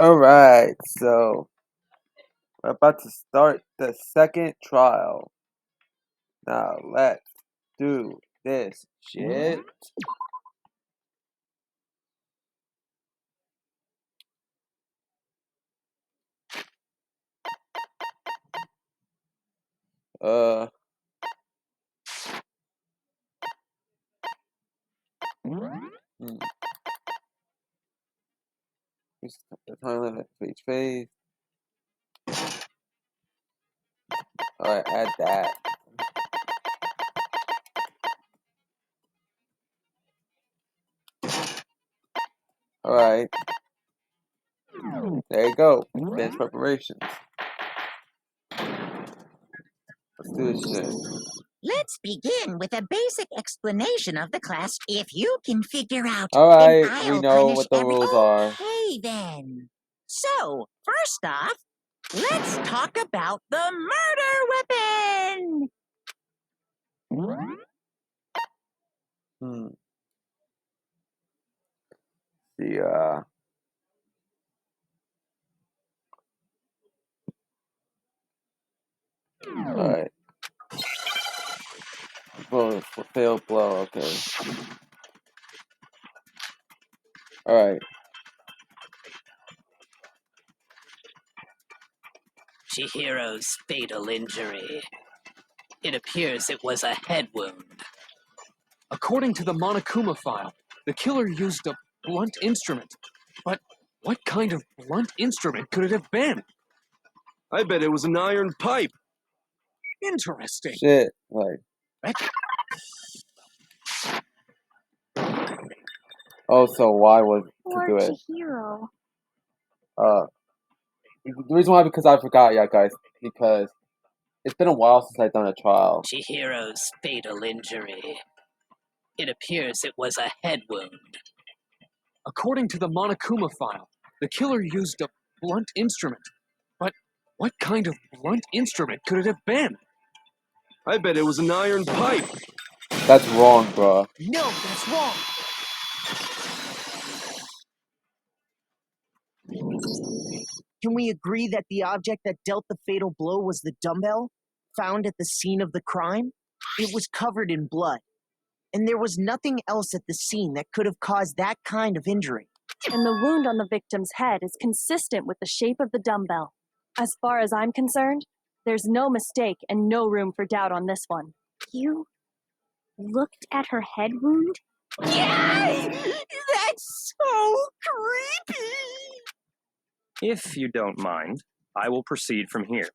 Alright, so we're about to start the second trial. Now let's do this shit. Uh, hmm. Here's the time limit for each phase. Alright, add that. Alright, there you go. Advanced preparations. Let's do this shit. Let's begin with a basic explanation of the class. If you can figure out, Alright, then we I'll know punish what the every. rules are. Okay, then. So, first off, let's talk about the murder weapon. Hmm. The alright. Blow, failed blow, okay. Alright. Chihiro's fatal injury. It appears it was a head wound. According to the Monokuma file, the killer used a blunt instrument. But what kind of blunt instrument could it have been? I bet it was an iron pipe. Interesting. Shit. Like, oh, so why was to do it? Chihiro. The reason why, because I forgot, yeah, guys, because it's been a while since I've done a trial. Chihiro's fatal injury. It appears it was a head wound. According to the Monokuma file, the killer used a blunt instrument. But what kind of blunt instrument could it have been? I bet it was an iron pipe. That's wrong, bruh. No, that's wrong. Can we agree that the object that dealt the fatal blow was the dumbbell found at the scene of the crime? It was covered in blood, and there was nothing else at the scene that could have caused that kind of injury. And the wound on the victim's head is consistent with the shape of the dumbbell. As far as I'm concerned, there's no mistake and no room for doubt on this one. You looked at her head wound? Yay! That's so creepy! If you don't mind, I will proceed from here.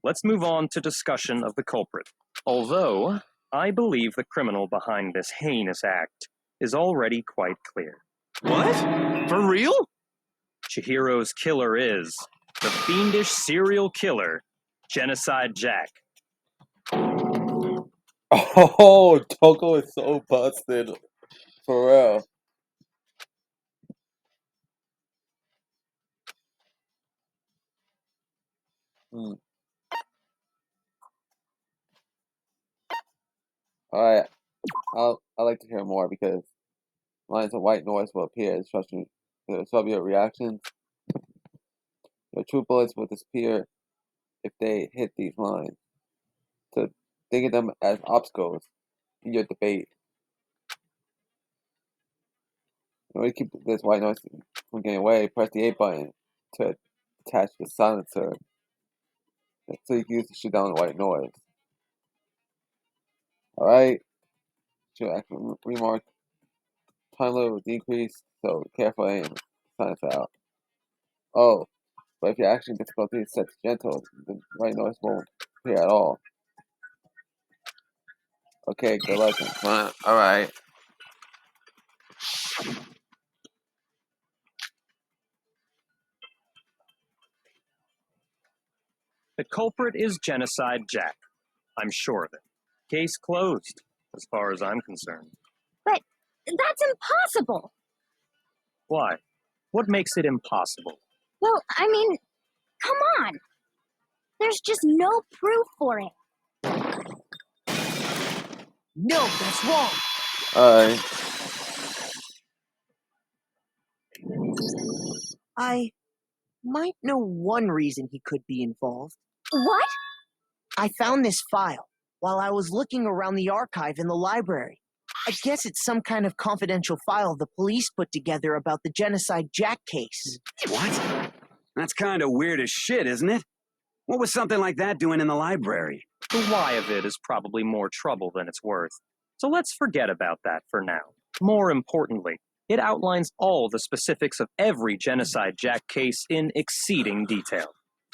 Let's move on to discussion of the culprit. Although, I believe the criminal behind this heinous act is already quite clear. What? For real? Chihiro's killer is the fiendish serial killer, Genocide Jack. Oh, Toko is so busted. For real. Hmm. Alright, I'd like to hear more because lines of white noise will appear as subject reactions. The true bullets will disappear if they hit these lines. So think of them as obstacles in your debate. In order to keep this white noise from getting away, press the A button to attach the silencer so you can use to shoot down the white noise. Alright? Should actually remark time limit will decrease, so careful and silence out. Oh, but if your action difficulty is set to gentle, the white noise won't appear at all. Okay, good luck. Alright. The culprit is Genocide Jack. I'm sure of it. Case closed, as far as I'm concerned. But that's impossible. Why? What makes it impossible? Well, I mean, come on. There's just no proof for it. No, that's wrong. Alright. I might know one reason he could be involved. What? I found this file while I was looking around the archive in the library. I guess it's some kind of confidential file the police put together about the Genocide Jack case. What? That's kind of weird as shit, isn't it? What was something like that doing in the library? The why of it is probably more trouble than it's worth. So let's forget about that for now. More importantly, it outlines all the specifics of every Genocide Jack case in exceeding detail.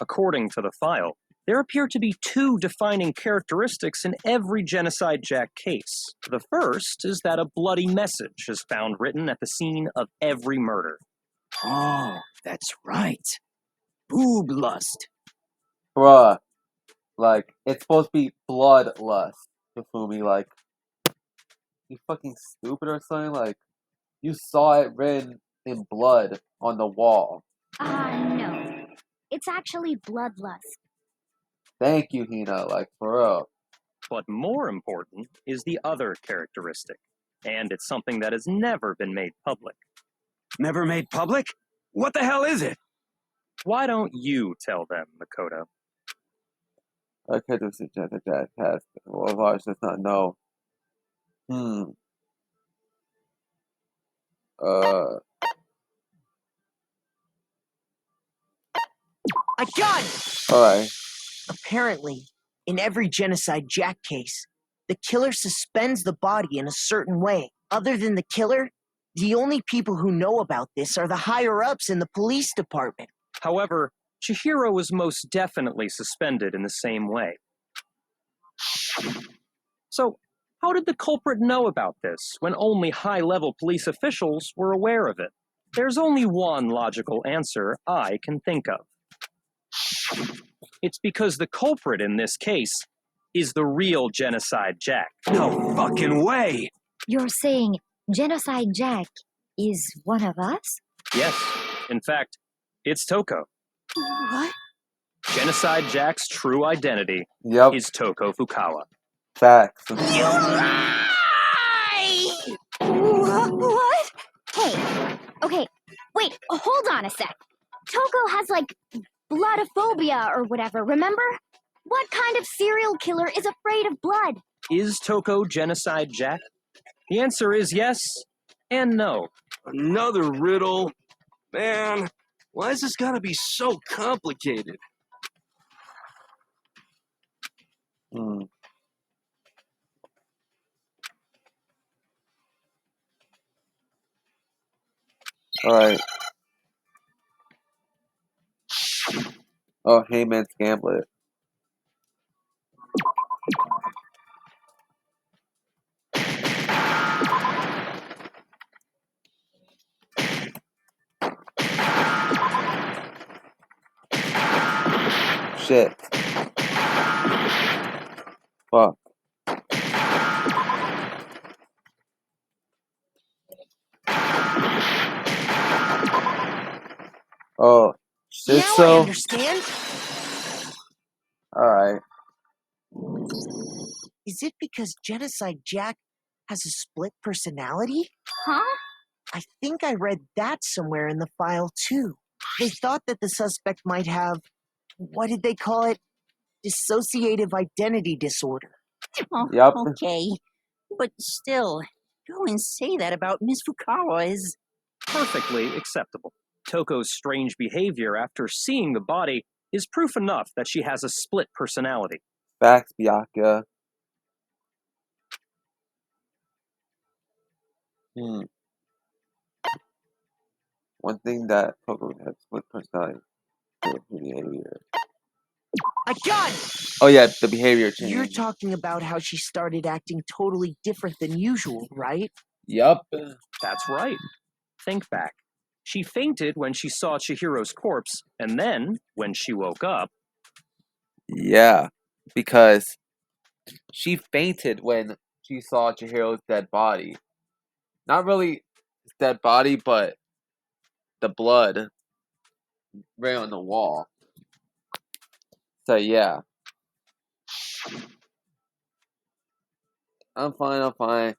According to the file, there appear to be two defining characteristics in every Genocide Jack case. The first is that a bloody message is found written at the scene of every murder. Oh, that's right. Boob lust. Bruh. Like, it's supposed to be bloodlust. Fumi, like, you fucking stupid or something? Like, you saw it written in blood on the wall. No. It's actually bloodlust. Thank you, Hina, like, for real. But more important is the other characteristic, and it's something that has never been made public. Never made public? What the hell is it? Why don't you tell them, Makoto? I could have suggested that test. Well, Lars does not know. I got it! Alright. Apparently, in every Genocide Jack case, the killer suspends the body in a certain way. Other than the killer, the only people who know about this are the higher-ups in the police department. However, Chihiro was most definitely suspended in the same way. So, how did the culprit know about this when only high-level police officials were aware of it? There's only one logical answer I can think of. It's because the culprit in this case is the real Genocide Jack. No fucking way! You're saying Genocide Jack is one of us? Yes, in fact, it's Toko. What? Genocide Jack's true identity is Toko Fukawa. Facts. You lie! What? Hey, okay, wait, hold on a sec. Toko has, like, bloodophobia or whatever, remember? What kind of serial killer is afraid of blood? Is Toko Genocide Jack? The answer is yes and no. Another riddle? Man, why is this gotta be so complicated? Alright. Oh, Heyman's Gambit. Shit. Fuck. Oh, shit, Now I so? understand. Alright. Is it because Genocide Jack has a split personality? Huh? I think I read that somewhere in the file, too. They thought that the suspect might have, what did they call it? Dissociative identity disorder. Oh, Yep. okay. But still, go and say that about Miss Fukawa is... Perfectly acceptable. Toko's strange behavior after seeing the body is proof enough that she has a split personality. Facts, Byakuya. One thing that Toko has split personality behavior. I got it! Oh yeah, the behavior change. You're talking about how she started acting totally different than usual, right? Yup. That's right. Think back. She fainted when she saw Chihiro's corpse, and then, when she woke up... Yeah, because she fainted when she saw Chihiro's dead body. Not really his dead body, but the blood right on the wall. So yeah. I'm fine.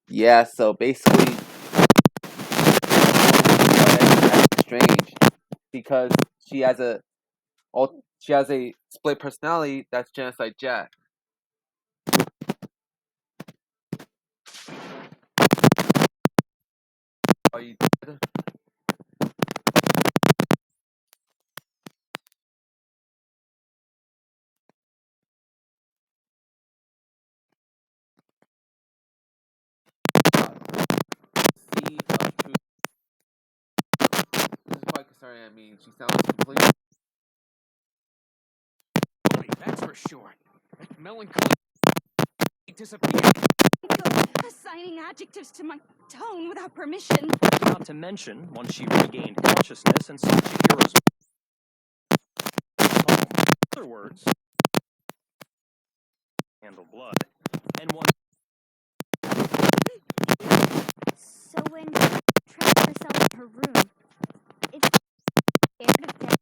Yeah, so basically strange because she has a split personality that's Genocide Jack. Are you dead? Seed of truth. This is quite concerning. I mean, she sounds completely. Funny, that's for sure. That melancholy disappeared. Assigning adjectives to my tone without permission. Not to mention, once she regained consciousness and saw Chihiro's home. In other words, handle blood. And one So when she trapped herself in her room, it's scared of death.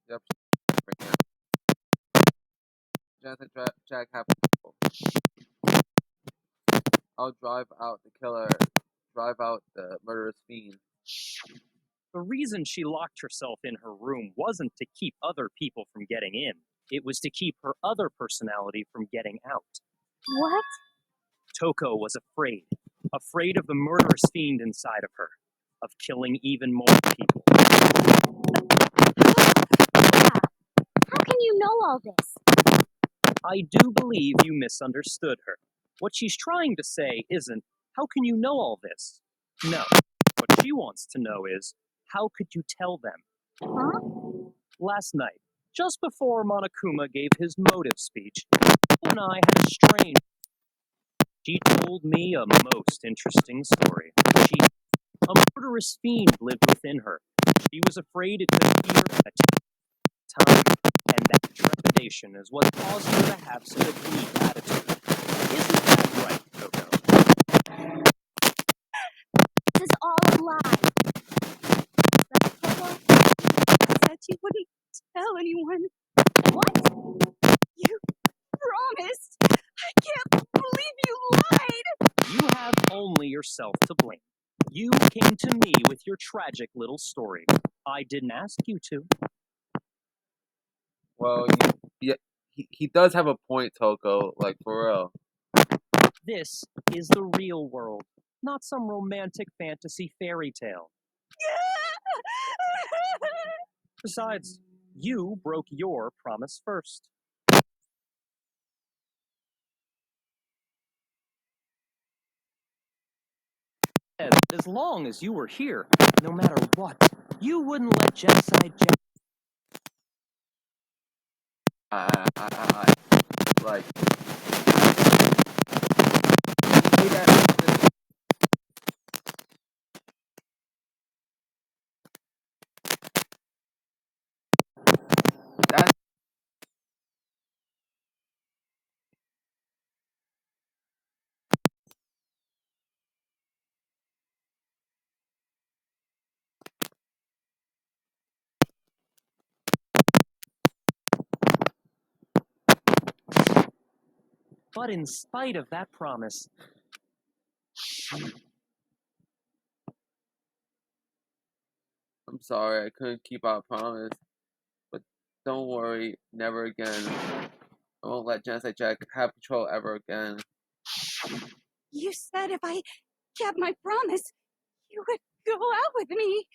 Yep. Genocide Jack have. I'll drive out the killer. Drive out the murderous fiend. The reason she locked herself in her room wasn't to keep other people from getting in. It was to keep her other personality from getting out. What? Toko was afraid. Afraid of the murderous fiend inside of her. Of killing even more people. How can you know all this? I do believe you misunderstood her. What she's trying to say isn't, how can you know all this? No. What she wants to know is, how could you tell them? Huh? Last night, just before Monokuma gave his motive speech, Paul and I had a strange. She told me a most interesting story. A murderous fiend lived within her. She was afraid it could appear at a time, and that trepidation is what caused her to have such a weak attitude. Isn't that right, Coco? This is all a lie. Right, Toko? Said you wouldn't tell anyone. What? You promised. I can't believe you lied. You have only yourself to blame. You came to me with your tragic little story. I didn't ask you to. Well, he does have a point, Toko. Like, for real. This is the real world, not some romantic fantasy fairy tale. Besides, you broke your promise first. As long as you were here, no matter what, you wouldn't let Genocide Jack. Like. That's. But in spite of that promise, I'm sorry, I couldn't keep our promise. But don't worry, never again. I won't let Genocide Jack have control ever again. You said if I kept my promise, you would go out with me.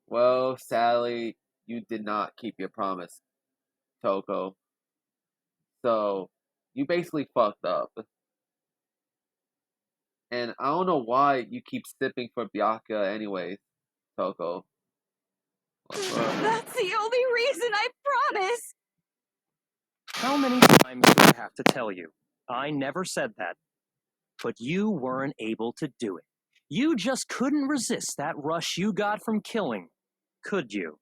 Well, sadly, you did not keep your promise, Toko. So, you basically fucked up. And I don't know why you keep sipping for Byakuya anyways, Toko. That's the only reason I promise. how many times do I have to tell you? I never said that. But you weren't able to do it. You just couldn't resist that rush you got from killing, could you?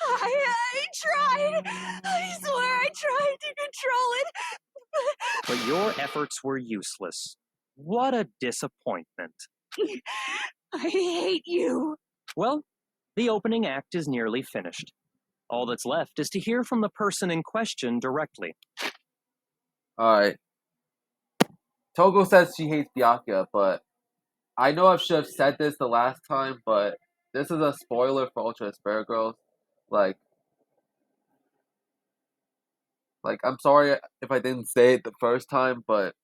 I tried. I swear I tried to control it. But your efforts were useless. What a disappointment. I hate you. Well, the opening act is nearly finished. All that's left is to hear from the person in question directly. Alright. Togo says she hates Byakuya, but I know I should have said this the last time, but this is a spoiler for Ultra Despair Girls. Like, I'm sorry if I didn't say it the first time, but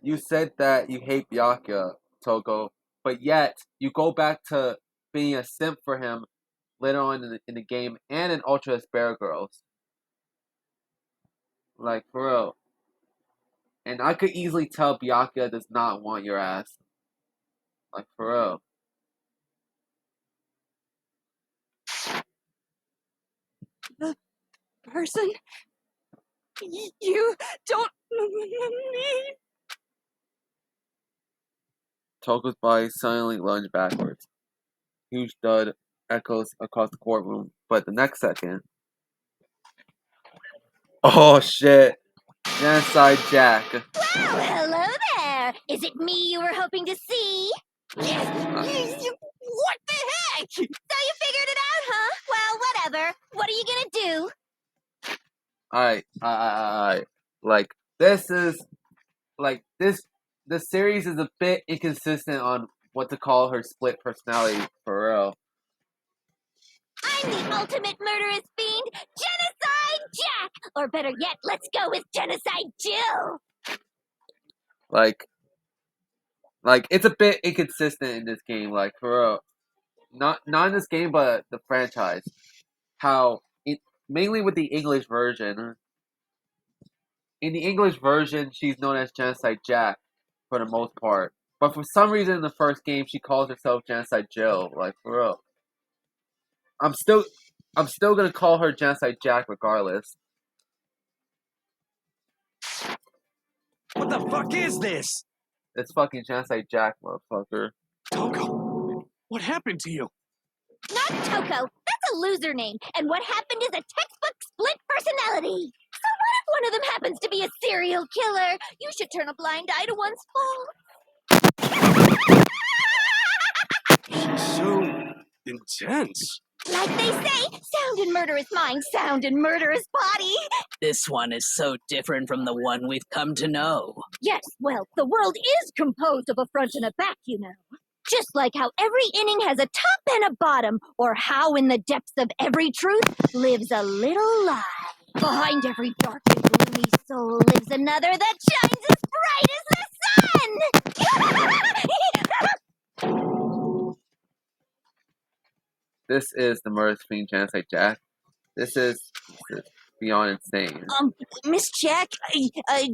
you said that you hate Byakuya, Togo, but yet you go back to being a simp for him later on in the game and in Ultra Despair Girls. Like, for real. And I could easily tell Byakuya does not want your ass. Like, for real. The person you don't mean. Togo's body suddenly lunged backwards. Huge thud echoes across the courtroom, but the next second... Oh shit! Genocide Jack. Well, hello there. Is it me you were hoping to see? What the heck? So you figured it out, huh? Well, whatever. What are you gonna do? Alright. Like, this is... Like, this... The series is a bit inconsistent on what to call her split personality, for real. I'm the ultimate murderous fiend, Genocide Jack! Or better yet, let's go with Genocide Jill! Like, it's a bit inconsistent in this game, like, for real. Not in this game, but the franchise. How, mainly with the English version. In the English version, she's known as Genocide Jack, for the most part. But for some reason in the first game, she calls herself Genocide Jill, like, for real. I'm still gonna call her Genocide Jack regardless. What the fuck is this? It's fucking Genocide Jack, motherfucker. Toko, what happened to you? Not Toko. That's a loser name. And what happened is a textbook split personality. So what if one of them happens to be a serial killer? You should turn a blind eye to one's faults. So intense. Like they say, sound in murderous mind, sound in murderous body. This one is so different from the one we've come to know. Yes, well, the world is composed of a front and a back, you know. Just like how every inning has a top and a bottom, or how in the depths of every truth lives a little lie. Behind every dark and gloomy soul lives another that shines as bright as the sun! This is the Murderous Fiend Genocide Jack. This is beyond insane. Miss Jack,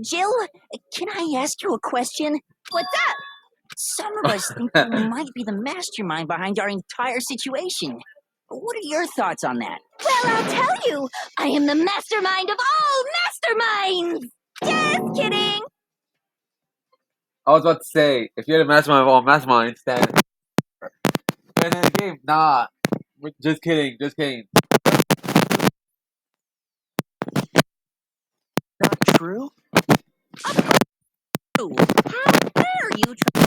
Jill, can I ask you a question? What's up? Some of us think you might be the mastermind behind our entire situation. What are your thoughts on that? Well, I'll tell you. I am the mastermind of all masterminds! Just kidding! I was about to say, if you're the mastermind of all masterminds, then in the game, nah. Just kidding. Not true? How dare you try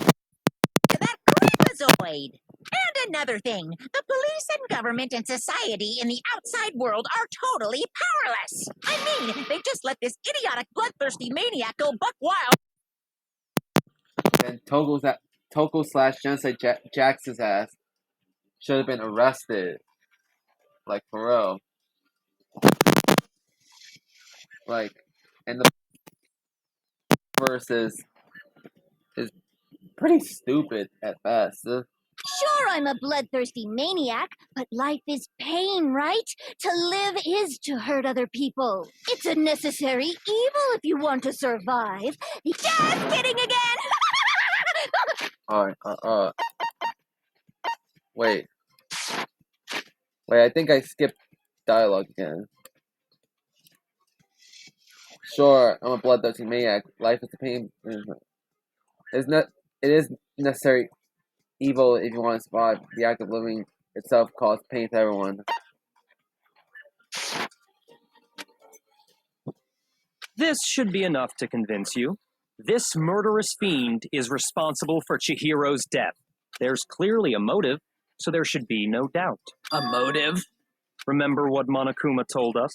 that creepazoid? And another thing, the police and government and society in the outside world are totally powerless. I mean, they just let this idiotic, bloodthirsty maniac go buck wild. Then Togo/Genocide Jax's ass should have been arrested. Like, for real. Like, and the verse is pretty stupid at best. Sure, I'm a bloodthirsty maniac, but life is pain, right? To live is to hurt other people. It's a necessary evil if you want to survive. Just kidding again! Alright, Wait, I think I skipped dialogue again. Sure, I'm a bloodthirsty maniac. Life is a pain. It is necessary evil if you want to survive. The act of living itself causes pain to everyone. This should be enough to convince you. This murderous fiend is responsible for Chihiro's death. There's clearly a motive, so there should be no doubt. A motive? Remember what Monokuma told us?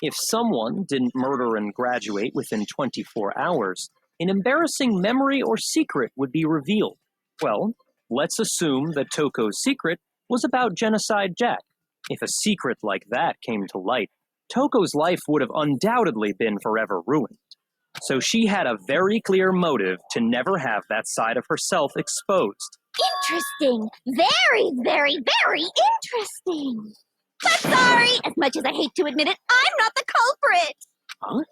If someone didn't murder and graduate within 24 hours, an embarrassing memory or secret would be revealed. Well, let's assume that Toko's secret was about Genocide Jack. If a secret like that came to light, Toko's life would have undoubtedly been forever ruined. So she had a very clear motive to never have that side of herself exposed. Interesting. Very, very, very interesting. But sorry, as much as I hate to admit it, I'm not the culprit. Huh?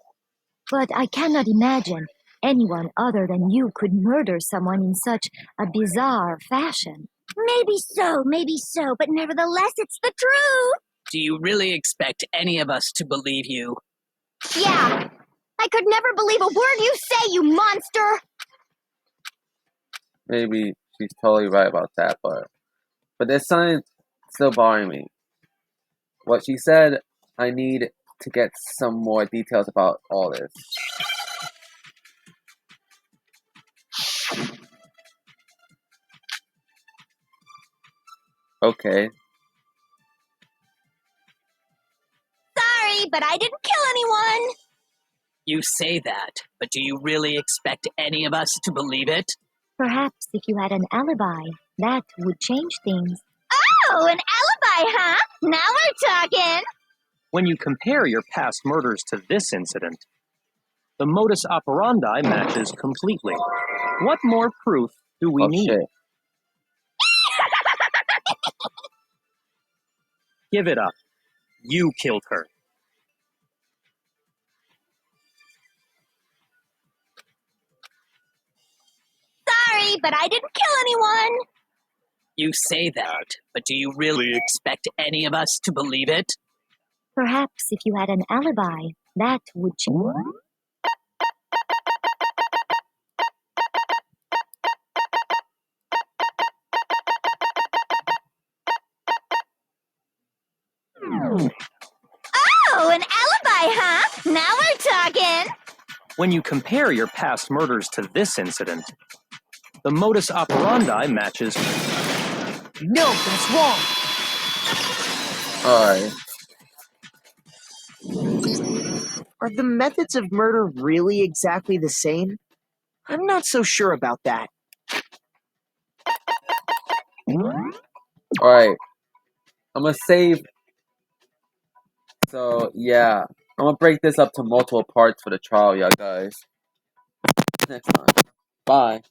But I cannot imagine anyone other than you could murder someone in such a bizarre fashion. Maybe so, but nevertheless, it's the truth. Do you really expect any of us to believe you? Yeah, I could never believe a word you say, you monster. Maybe she's totally right about that, but there's something still bothering me. What she said, I need to get some more details about all this. Okay. Sorry, but I didn't kill anyone. You say that, but do you really expect any of us to believe it? Perhaps if you had an alibi, that would change things. Oh, an alibi, huh? Now we're talking. When you compare your past murders to this incident, the modus operandi matches completely. What more proof do we Oh need? shit. Give it up. You killed her. Sorry, but I didn't kill anyone. You say that, but do you really expect any of us to believe it? Perhaps if you had an alibi, that would change. Oh, an alibi, huh? Now we're talking. When you compare your past murders to this incident, the modus operandi matches. No, that's wrong. Alright. Are the methods of murder really exactly the same? I'm not so sure about that. Alright. I'm gonna save. So, yeah. I'm gonna break this up to multiple parts for the trial, y'all guys. Next time. Bye.